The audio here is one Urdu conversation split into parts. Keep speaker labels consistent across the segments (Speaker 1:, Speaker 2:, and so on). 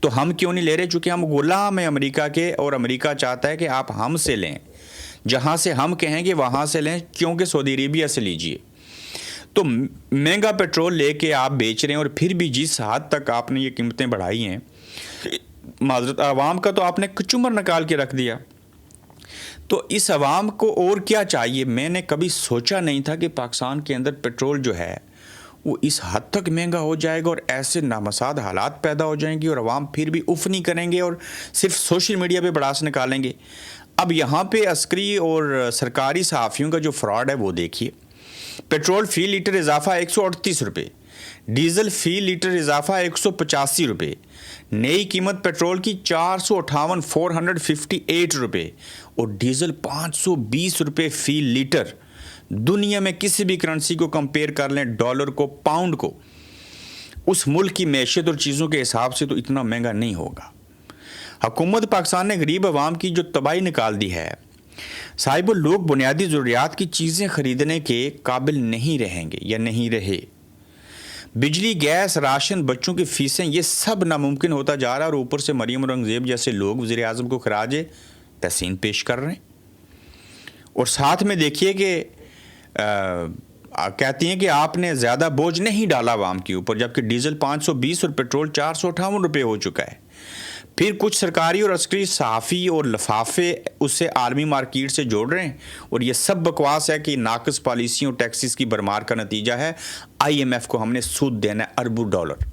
Speaker 1: تو ہم کیوں نہیں لے رہے؟ چونکہ ہم غلام ہیں امریکہ کے، اور امریکہ چاہتا ہے کہ آپ ہم سے لیں، جہاں سے ہم کہیں گے وہاں سے لیں، کیونکہ سعودی عربیہ سے لیجئے۔ تو مہنگا پیٹرول لے کے آپ بیچ رہے ہیں، اور پھر بھی جس حد تک آپ نے یہ قیمتیں بڑھائی ہیں، معذرت، عوام کا تو آپ نے کچمبر نکال کے رکھ دیا۔ تو اس عوام کو اور کیا چاہیے؟ میں نے کبھی سوچا نہیں تھا کہ پاکستان کے اندر پیٹرول جو ہے وہ اس حد تک مہنگا ہو جائے گا، اور ایسے نامساعد حالات پیدا ہو جائیں گے، اور عوام پھر بھی اف نہیں کریں گے اور صرف سوشل میڈیا پہ بڑاس نکالیں گے۔ اب یہاں پہ عسکری اور سرکاری صحافیوں کا جو فراڈ ہے وہ دیکھیے۔ پیٹرول فی لیٹر اضافہ 138 روپے، ڈیزل فی لیٹر اضافہ 185 روپے، نئی قیمت پیٹرول کی 458 458 روپے، اور ڈیزل 520 روپے فی لیٹر۔ دنیا میں کسی بھی کرنسی کو کمپیئر کر لیں، ڈالر کو، پاؤنڈ کو، اس ملک کی معیشت اور چیزوں کے حساب سے تو اتنا مہنگا نہیں ہوگا۔ حکومت پاکستان نے غریب عوام کی جو تباہی نکال دی ہے، صاحب، لوگ بنیادی ضروریات کی چیزیں خریدنے کے قابل نہیں رہیں گے یا نہیں رہے۔ بجلی، گیس، راشن، بچوں کی فیسیں، یہ سب ناممکن ہوتا جا رہا ہے، اور اوپر سے مریم اورنگزیب جیسے لوگ وزیر اعظم کو خراج تحسین پیش کر رہے ہیں، اور ساتھ میں دیکھیے کہ کہتی ہیں کہ آپ نے زیادہ بوجھ نہیں ڈالا عوام کے اوپر، جبکہ ڈیزل 520 اور پیٹرول 458 روپے ہو چکا ہے۔ پھر کچھ سرکاری اور عسکری صحافی اور لفافے اسے عالمی مارکیٹ سے جوڑ رہے ہیں، اور یہ سب بکواس ہے کہ ناقص پالیسیوں، ٹیکسز کی بھرمار کا نتیجہ ہے۔ آئی ایم ایف کو ہم نے سود دینا ہے اربوں ڈالر،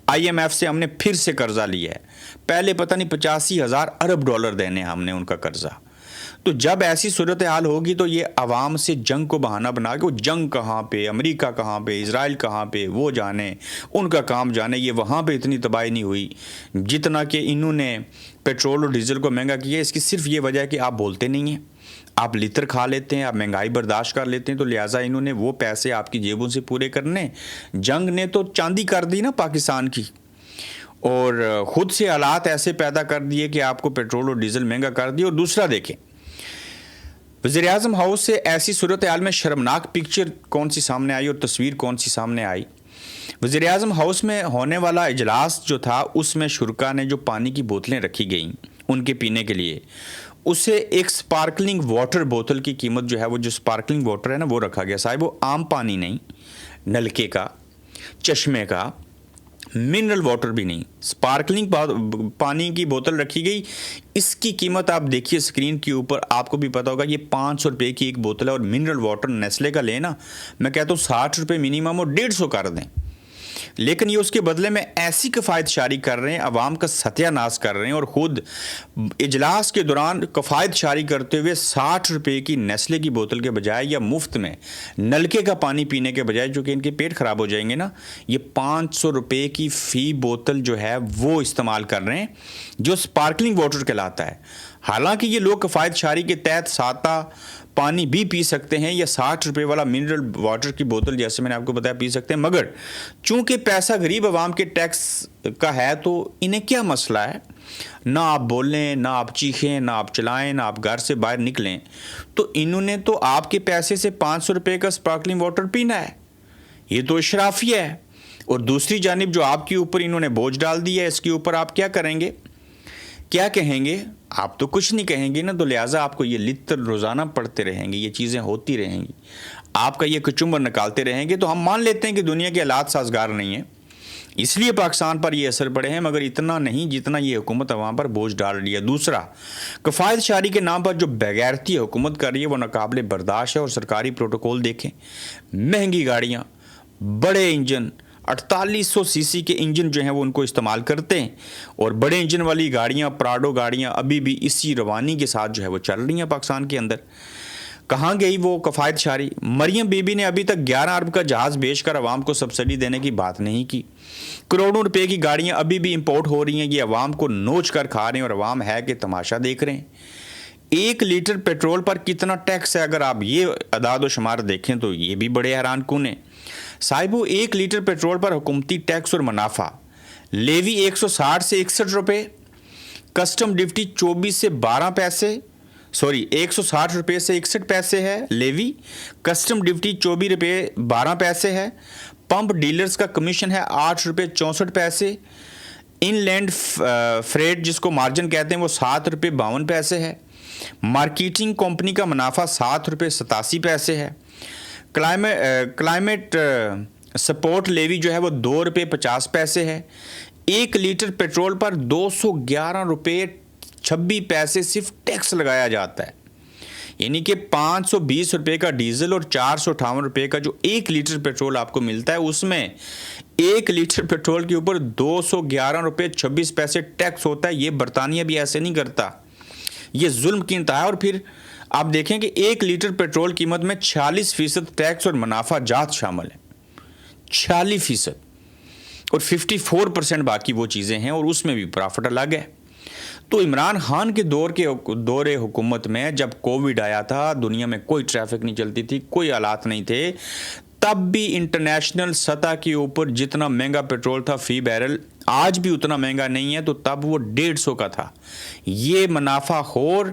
Speaker 1: آئی ایم ایف سے ہم نے پھر سے قرضہ لیا ہے، پہلے پتہ نہیں 85,000 ارب ڈالر دینے ہم نے ان کا قرضہ۔ تو جب ایسی صورتحال ہوگی تو یہ عوام سے جنگ کو بہانہ بنا کے، وہ جنگ کہاں پہ، امریکہ کہاں پہ، اسرائیل کہاں پہ، وہ جانے، ان کا کام جانے، یہ وہاں پہ اتنی تباہی نہیں ہوئی جتنا کہ انہوں نے پیٹرول اور ڈیزل کو مہنگا کیا۔ اس کی صرف یہ وجہ ہے کہ آپ بولتے نہیں ہیں، آپ لتر کھا لیتے ہیں، آپ مہنگائی برداشت کر لیتے ہیں، تو لہٰذا انہوں نے وہ پیسے آپ کی جیبوں سے پورے کرنے۔ جنگ نے تو چاندی کر دی نا پاکستان کی، اور خود سے حالات ایسے پیدا کر دیے کہ آپ کو پیٹرول اور ڈیزل مہنگا کر دی۔ اور دوسرا دیکھیں، وزیر اعظم ہاؤس سے ایسی صورتحال میں شرمناک پکچر کون سی سامنے آئی اور تصویر کون سی سامنے آئی؟ وزیر اعظم ہاؤس میں ہونے والا اجلاس جو تھا، اس میں شرکا نے جو پانی کی بوتلیں رکھی گئیں ان کے پینے کے لیے، اسے ایک سپارکلنگ واٹر بوتل کی قیمت جو ہے، وہ جو سپارکلنگ واٹر ہے نا، وہ رکھا گیا۔ صاحب، وہ عام پانی نہیں، نلکے کا، چشمے کا، منرل واٹر بھی نہیں، سپارکلنگ پانی کی بوتل رکھی گئی۔ اس کی قیمت آپ دیکھیے سکرین کے اوپر، آپ کو بھی پتا ہوگا، یہ 500 روپے کی ایک بوتل ہے، اور منرل واٹر نیسلے کا لینا، میں کہتا ہوں 60 روپے منیمم، اور 150 کر دیں، لیکن یہ اس کے بدلے میں ایسی کفایت شاری کر رہے ہیں، عوام کا ستیہ ناش کر رہے ہیں، اور خود اجلاس کے دوران کفایت شاری کرتے ہوئے 60 روپے کی نیسلے کی بوتل کے بجائے، یا مفت میں نلکے کا پانی پینے کے بجائے، جو کہ ان کے پیٹ خراب ہو جائیں گے نا، یہ 500 روپے کی فی بوتل جو ہے وہ استعمال کر رہے ہیں، جو سپارکلنگ واٹر کہلاتا ہے۔ حالانکہ یہ لوگ کفایت شاری کے تحت سادہ پانی بھی پی سکتے ہیں، یا 60 روپے والا منرل واٹر کی بوتل جیسے میں نے آپ کو بتایا پی سکتے ہیں، مگر چونکہ پیسہ غریب عوام کے ٹیکس کا ہے تو انہیں کیا مسئلہ ہے؟ نہ آپ بولیں، نہ آپ چیخیں، نہ آپ چلائیں، نہ آپ گھر سے باہر نکلیں، تو انہوں نے تو آپ کے پیسے سے 500 روپے کا سپارکلنگ واٹر پینا ہے۔ یہ تو اشرافیہ ہے۔ اور دوسری جانب جو آپ کے اوپر انہوں نے بوجھ ڈال دیا ہے، اس کے اوپر آپ کیا کریں گے؟ کیا کہیں گے؟ آپ تو کچھ نہیں کہیں گے نا، تو لہٰذا آپ کو یہ لتر روزانہ پڑھتے رہیں گے، یہ چیزیں ہوتی رہیں گی، آپ کا یہ کچمبر نکالتے رہیں گے، تو ہم مان لیتے ہیں کہ دنیا کے حالات سازگار نہیں ہیں، اس لیے پاکستان پر یہ اثر پڑے ہیں، مگر اتنا نہیں جتنا یہ حکومت عوام پر بوجھ ڈال رہی ہے۔ دوسرا، کفایت شاری کے نام پر جو بغیرتی حکومت کر رہی ہے وہ ناقابل برداشت ہے، اور سرکاری پروٹوکول دیکھیں، مہنگی گاڑیاں، بڑے انجن، 4800 سی سی کے انجن جو ہیں وہ ان کو استعمال کرتے ہیں، اور بڑے انجن والی گاڑیاں، پراڈو گاڑیاں ابھی بھی اسی روانی کے ساتھ جو ہے وہ چل رہی ہیں پاکستان کے اندر۔ کہاں گئی وہ کفایت شاری؟ مریم بی بی نے ابھی تک 11 ارب کا جہاز بیچ کر عوام کو سبسڈی دینے کی بات نہیں کی۔ کروڑوں روپے کی گاڑیاں ابھی بھی امپورٹ ہو رہی ہیں، یہ عوام کو نوچ کر کھا رہے ہیں، اور عوام ہے کہ تماشا دیکھ رہے ہیں۔ 1 لیٹر پیٹرول پر کتنا ٹیکس ہے؟ اگر آپ یہ اعداد و شمار دیکھیں تو یہ بھی بڑے حیران کن ہیں۔ صاحبو، 1 لیٹر پیٹرول پر حکومتی ٹیکس اور منافع، لیوی 160 سے 61 روپے، کسٹم ڈیوٹی 24 سے 12 پیسے، 160 روپے سے 61 پیسے ہے لیوی، کسٹم ڈیوٹی 24 روپے 12 پیسے ہے، پمپ ڈیلرز کا کمیشن ہے 8 روپے 64 پیسے، ان لینڈ فریٹ جس کو مارجن کہتے ہیں وہ 7 روپے 52 پیسے ہے. مارکیٹنگ کمپنی کا منافع 7 روپے 87 پیسے ہے. کلائمیٹ سپورٹ لیوی جو ہے وہ 2 روپے 50 پیسے ہے. 1 لیٹر پیٹرول پر 211 روپے 26 پیسے صرف ٹیکس لگایا جاتا ہے. یعنی کہ 520 روپے کا ڈیزل اور 458 روپے کا جو 1 لیٹر پیٹرول آپ کو ملتا ہے، اس میں 1 لیٹر پیٹرول کے اوپر 211 روپے 26 پیسے ٹیکس ہوتا ہے. یہ برطانیہ بھی ایسے نہیں کرتا، یہ ظلم کی انتہا ہے. اور پھر آپ دیکھیں کہ 1 لیٹر پیٹرول قیمت میں 46% ٹیکس اور منافع جات شامل ہے. 46% اور 54% باقی وہ چیزیں ہیں، اور اس میں بھی پرافٹ الگ ہے. تو عمران خان کے دور حکومت میں جب کووڈ آیا تھا، دنیا میں کوئی ٹریفک نہیں چلتی تھی، کوئی آلات نہیں تھے، تب بھی انٹرنیشنل سطح کے اوپر جتنا مہنگا پیٹرول تھا فی بیرل، آج بھی اتنا مہنگا نہیں ہے، تو تب وہ 150 کا تھا. یہ منافع خور،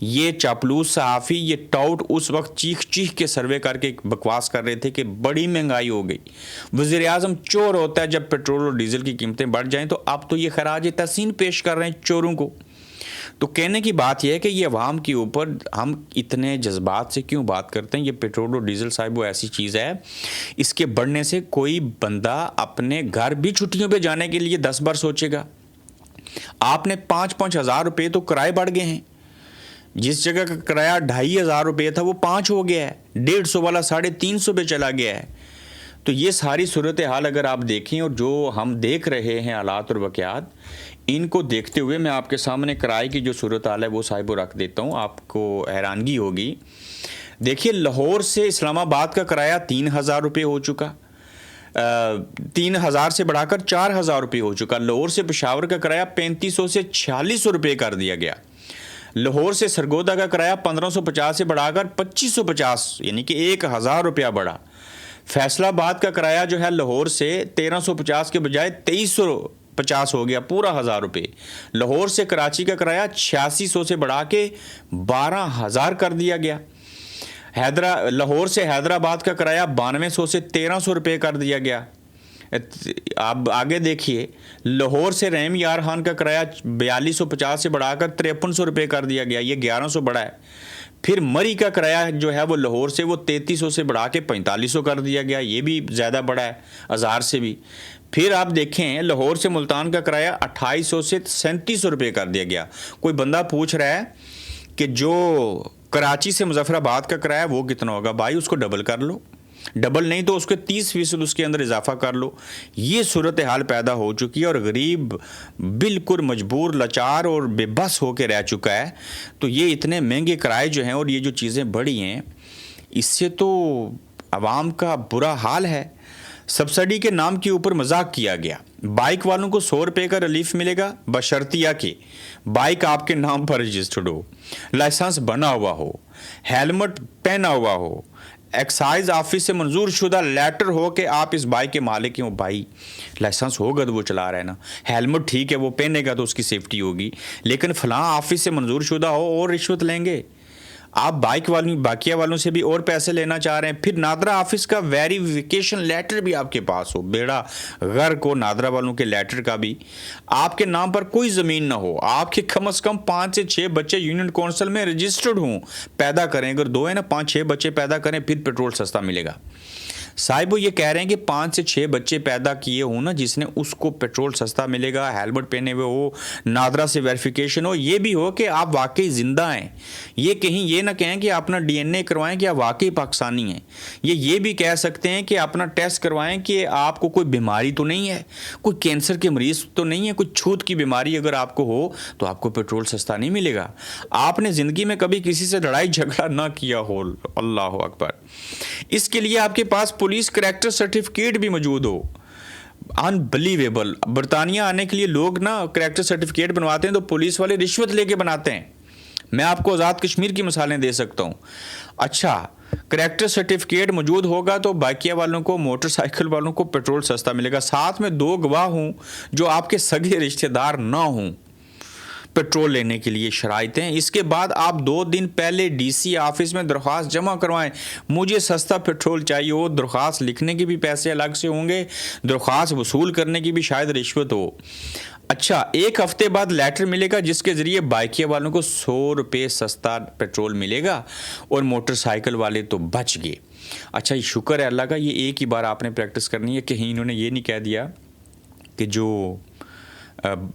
Speaker 1: یہ چاپلوس صحافی، یہ ٹاؤٹ اس وقت چیخ کے سروے کر کے بکواس کر رہے تھے کہ بڑی مہنگائی ہو گئی. وزیر اعظم چور ہوتا ہے جب پیٹرول اور ڈیزل کی قیمتیں بڑھ جائیں، تو اب تو یہ خراج تحسین پیش کر رہے ہیں چوروں کو. تو کہنے کی بات یہ ہے کہ یہ عوام کے اوپر ہم اتنے جذبات سے کیوں بات کرتے ہیں. یہ پیٹرول اور ڈیزل صاحب وہ ایسی چیز ہے، اس کے بڑھنے سے کوئی بندہ اپنے گھر بھی چھٹیوں پہ جانے کے لیے 10 بار سوچے گا. آپ نے 5-5 ہزار روپے تو کرائے بڑھ گئے ہیں. جس جگہ کا کرایہ 2,500 روپے تھا وہ 5 ہو گیا ہے، 150 والا 350 پہ چلا گیا ہے. تو یہ ساری صورتحال اگر آپ دیکھیں، اور جو ہم دیکھ رہے ہیں حالات اور واقعات، ان کو دیکھتے ہوئے میں آپ کے سامنے کرائے کی جو صورتحال ہے وہ صاحب رکھ دیتا ہوں. آپ کو حیرانگی ہوگی. دیکھیے، لاہور سے اسلام آباد کا کرایہ 3,000 روپے ہو چکا، 3,000 سے بڑھا کر 4,000 روپے ہو چکا. لاہور سے پشاور کا کرایہ 3500 سے 4600 روپے کر دیا گیا. لاہور سے سرگودا کا کرایہ 1550 سے بڑھا کر 2550، یعنی کہ 1,000 روپیہ بڑھا. فیصل آباد کا کرایہ جو ہے لاہور سے 1350 کے بجائے 2350 ہو گیا، پورا 1,000 روپے. لاہور سے کراچی کا کرایہ 8600 سے بڑھا کے 12,000 کر دیا گیا. لاہور سے حیدرآباد کا کرایہ 9200 سے 1300 روپے کر دیا گیا. آپ آگے دیکھیے، لاہور سے رحیم یار خان کا کرایہ 4250 سے بڑھا کر 5300 روپے کر دیا گیا، یہ 1100 بڑھا ہے. پھر مری کا کرایہ جو ہے وہ لاہور سے وہ 3300 سے بڑھا کے 4500 کر دیا گیا، یہ بھی زیادہ بڑھا ہے 1000 سے بھی. پھر آپ دیکھیں، لاہور سے ملتان کا کرایہ 2800 سے 3700 روپے کر دیا گیا. کوئی بندہ پوچھ رہا ہے کہ جو کراچی سے مظفر آباد کا کرایہ وہ کتنا ہوگا. بھائی اس کو ڈبل کر لو، ڈبل نہیں تو اس کے 30% اس کے اندر اضافہ کر لو. یہ صورتحال پیدا ہو چکی ہے، اور غریب بالکل مجبور، لاچار اور بے بس ہو کے رہ چکا ہے. تو یہ اتنے مہنگے کرائے جو ہیں اور یہ جو چیزیں بڑھی ہیں، اس سے تو عوام کا برا حال ہے. سبسڈی کے نام کے اوپر مذاق کیا گیا. بائک والوں کو 100 روپے کا ریلیف ملے گا بشرطیہ کہ بائک آپ کے نام پر رجسٹرڈ ہو، لائسنس بنا ہوا ہو، ہیلمٹ پہنا ہوا ہو، ایکسائز آفس سے منظور شدہ لیٹر ہو کہ آپ اس بائک کے مالک ہیں. بھائی لائسنس ہوگا تو وہ چلا رہا ہے نا، ہیلمٹ ٹھیک ہے وہ پہنے گا تو اس کی سیفٹی ہوگی، لیکن فلاں آفس سے منظور شدہ ہو اور رشوت لیں گے. آپ بائک باقیہ والوں سے بھی اور پیسے لینا چاہ رہے ہیں. پھر نادرا آفس کا ویریفیکیشن لیٹر بھی آپ کے پاس ہو، بیڑا غرق ہو نادرا والوں کے لیٹر کا بھی. آپ کے نام پر کوئی زمین نہ ہو، آپ کے کم از کم 5 سے 6 بچے یونین کونسل میں رجسٹرڈ ہوں، پیدا کریں. اگر 2 ہیں نا، 5-6 بچے پیدا کریں، پھر پیٹرول سستا ملے گا. صاحب وہ یہ کہہ رہے ہیں کہ 5 سے 6 بچے پیدا کیے ہوں نا، جس نے اس کو پیٹرول سستا ملے گا، ہیلمٹ پہنے ہوئے ہو، نادرا سے ویریفیکیشن ہو، یہ بھی ہو کہ آپ واقعی زندہ ہیں. یہ کہیں یہ نہ کہیں کہ اپنا DNA کروائیں کہ آپ واقعی پاکستانی ہیں. یہ بھی کہہ سکتے ہیں کہ اپنا ٹیسٹ کروائیں کہ آپ کو کوئی بیماری تو نہیں ہے، کوئی کینسر کے مریض تو نہیں ہے، کوئی چھوت کی بیماری اگر آپ کو ہو تو آپ کو پیٹرول سستا نہیں ملے گا. آپ نے زندگی میں کبھی کسی سے لڑائی جھگڑا نہ کیا ہو، اللہ اکبر، اس کے لیے آپ کے پاس پولیس کریکٹر سرٹیفکیٹ بھی موجود ہو. انبلیویبل. برطانیہ آنے کے لیے لوگ نا کریکٹر سرٹیفکیٹ بنواتے ہیں تو پولیس والے رشوت لے کے بناتے ہیں. میں آپ کو آزاد کشمیر کی مثالیں دے سکتا ہوں. اچھا، کریکٹر سرٹیفکیٹ موجود ہوگا تو بائکیہ والوں کو، موٹر سائیکل والوں کو پیٹرول سستا ملے گا. ساتھ میں 2 گواہ ہوں جو آپ کے سگے رشتہ دار نہ ہوں پیٹرول لینے کے لیے شرائطیں. اس کے بعد آپ 2 دن پہلے DC آفس میں درخواست جمع کروائیں، مجھے سستا پیٹرول چاہیے ہو. درخواست لکھنے کے بھی پیسے الگ سے ہوں گے، درخواست وصول کرنے کی بھی شاید رشوت ہو. اچھا، ایک ہفتے بعد لیٹر ملے گا جس کے ذریعے بائکیہ والوں کو 100 روپے سستا پیٹرول ملے گا اور موٹر سائیکل والے تو بچ گئے۔ اچھا، یہ شکر ہے اللہ کا، یہ ایک ہی بار آپ نے پریکٹس کرنی ہے، کہیں انہوں نے یہ نہیں کہہ دیا کہ جو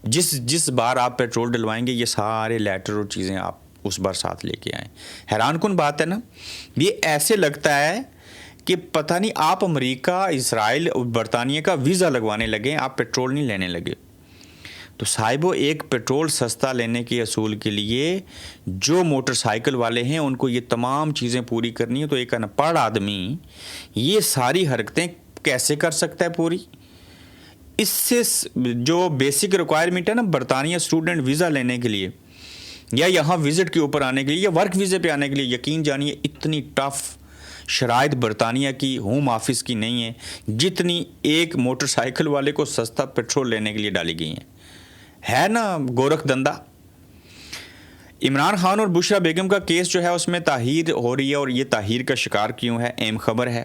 Speaker 1: جس بار آپ پیٹرول ڈلوائیں گے یہ سارے لیٹر اور چیزیں آپ اس بار ساتھ لے کے آئیں۔ حیران کن بات ہے نا، یہ ایسے لگتا ہے کہ پتہ نہیں آپ امریکہ، اسرائیل اور برطانیہ کا ویزا لگوانے لگے، آپ پیٹرول نہیں لینے لگے۔ تو صاحبو، ایک پیٹرول سستا لینے کے اصول کے لیے جو موٹر سائیکل والے ہیں ان کو یہ تمام چیزیں پوری کرنی ہے، تو ایک ان پڑھ آدمی یہ ساری حرکتیں کیسے کر سکتا ہے پوری؟ اس سے جو بیسک ریکوائرمنٹ ہے نا برطانیہ اسٹوڈنٹ ویزا لینے کے لیے یا یہاں وزٹ کے اوپر آنے کے لیے یا ورک ویزے پہ آنے کے لیے، یقین جانیے اتنی ٹف شرائط برطانیہ کی ہوم آفس کی نہیں ہے جتنی ایک موٹر سائیکل والے کو سستا پیٹرول لینے کے لیے ڈالی گئی ہیں۔ ہے نا گورکھ دندا۔ عمران خان اور بشرا بیگم کا کیس جو ہے اس میں تاخیر ہو رہی ہے، اور یہ تاخیر کا شکار کیوں ہے؟ اہم خبر ہے،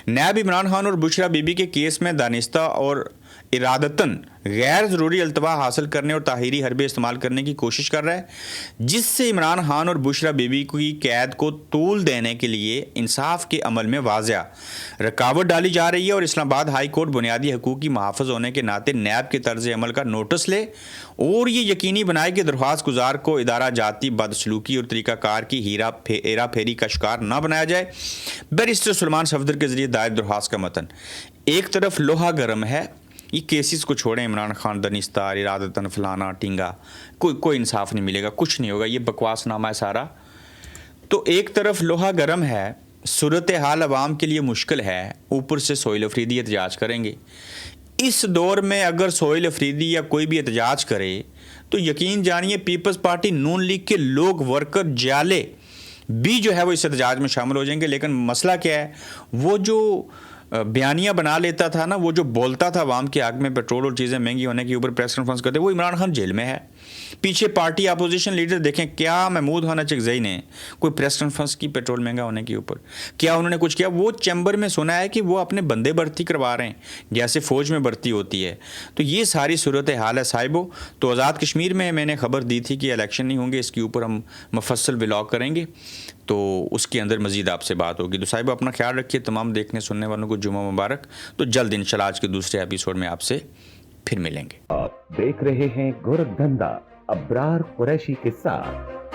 Speaker 1: نیب عمران خان اور بشرا بی بی کے کیس میں دانستہ اور ارادتاً غیر ضروری التوا حاصل کرنے اور تاخیری حربے استعمال کرنے کی کوشش کر رہا ہے، جس سے عمران خان اور بشرا بی بی کی قید کو طول دینے کے لیے انصاف کے عمل میں واضح رکاوٹ ڈالی جا رہی ہے، اور اسلام آباد ہائی کورٹ بنیادی حقوق کی محافظ ہونے کے ناطے نیب کے طرز عمل کا نوٹس لے اور یہ یقینی بنائے کہ درخواست گزار کو ادارہ جاتی بدسلوکی اور طریقہ کار کی ہیرا پھیری کا شکار نہ بنایا جائے۔ بیرسٹر سلمان صفدر کے ذریعے دائر درخواست کا متن۔ ایک طرف لوہا گرم ہے، یہ کیسز کو چھوڑیں، عمران خان دانستہ، ارادتاً فلانا ٹینگا، کوئی انصاف نہیں ملے گا، کچھ نہیں ہوگا، یہ بکواس نامہ ہے سارا۔ تو ایک طرف لوہا گرم ہے، صورتحال عوام کے لیے مشکل ہے، اوپر سے سہیل افریدی احتجاج کریں گے۔ اس دور میں اگر سہیل افریدی یا کوئی بھی احتجاج کرے تو یقین جانیے پیپلز پارٹی نون لیگ کے لوگ، ورکر، جالے بھی جو ہے وہ اس احتجاج میں شامل ہو جائیں گے۔ لیکن مسئلہ کیا ہے، وہ جو بیانیہ بنا لیتا تھا نا، وہ جو بولتا تھا عوام کے حق میں پیٹرول اور چیزیں مہنگی ہونے کے اوپر پریس کانفرنس کرتے، وہ عمران خان جیل میں ہے۔ پیچھے پارٹی اپوزیشن لیڈر دیکھیں، کیا محمود خان اچکزئی نے کوئی پریس کانفرنس کی پیٹرول مہنگا ہونے کے اوپر؟ کیا انہوں نے کچھ کیا؟ وہ چیمبر میں سنا ہے کہ وہ اپنے بندے بھرتی کروا رہے ہیں جیسے فوج میں بھرتی ہوتی ہے۔ تو یہ ساری صورتحال ہے صاحبو۔ تو آزاد کشمیر میں نے خبر دی تھی کہ الیکشن نہیں ہوں گے، اس کے اوپر ہم مفصل ولاگ کریں گے، تو اس کے اندر مزید آپ سے بات ہوگی۔ تو صاحبو اپنا خیال رکھیے، تمام دیکھنے سننے والوں کو جمعہ مبارک۔ تو جلد انشاءاللہ آج کے دوسرے ایپیسوڈ میں آپ سے پھر ملیں گے۔
Speaker 2: آپ دیکھ رہے ہیں گورکھ دھندا ابرار قریشی کے ساتھ۔